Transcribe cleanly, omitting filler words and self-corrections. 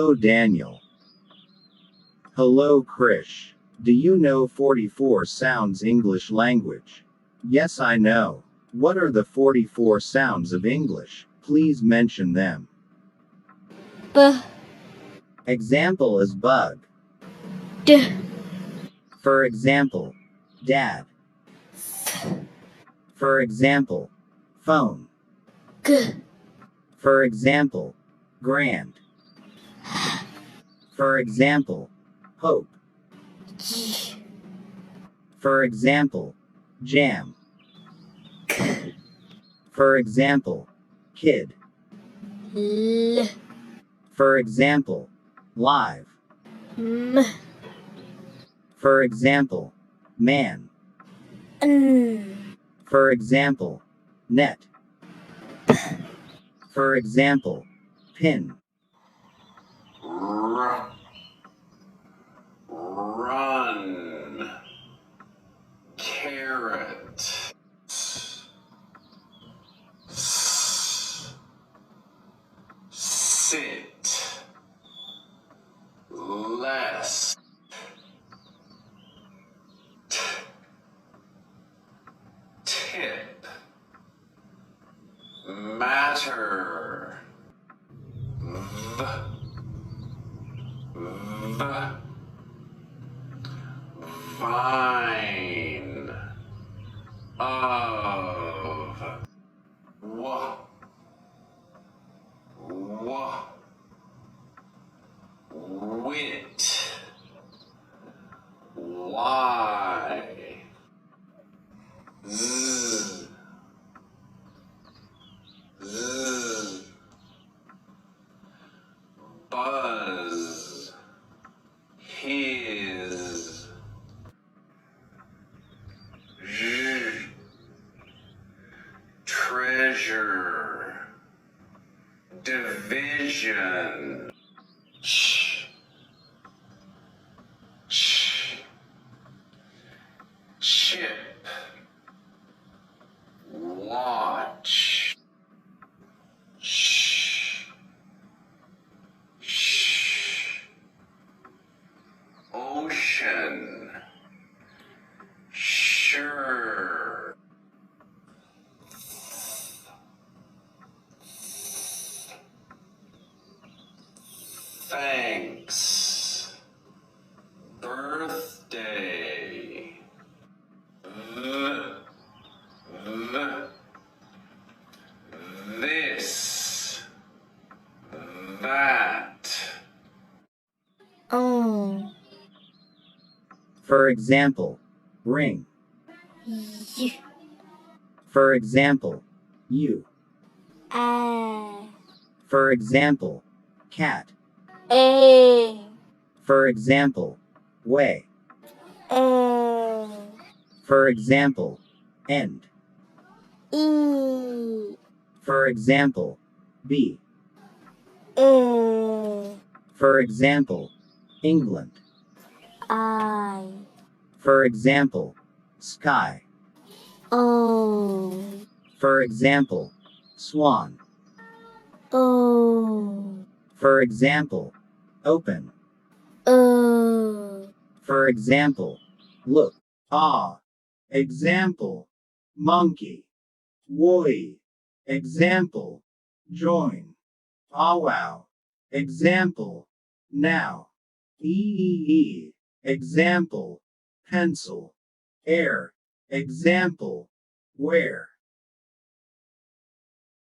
Hello Daniel. Hello Krish. Do you know 44 sounds English language? Yes, I know. What are the 44 sounds of English? Please mention them. B, Example is bug. D, For example, dad. For example, phone. G, For example, grand. For example, hope. G, For example, jam. For example, kid. L, For example, live. M, For example, man. N, For example, net. For example, pin. Run. Carrot. Sit. Less. Tip. Matter. V. Vine. Of. W. Wit. Y. Z. Buzz. His. Z. Treasure. Division. Ch. Chip. Watch. Ocean. Sure. Thanks. Birthday. This. That. O, For example, ring. Y, For example, you. A, For example, cat. A, For example, way. O, For example, end. E, For example, be. A, For example, England. I, For example, sky. O, For example, swan. O, For example, open. O, For example, look. Ah. Example, monkey. Woi. Example, join. Ah wow. Example, now. Ee. Example, pencil. Air. Example, where.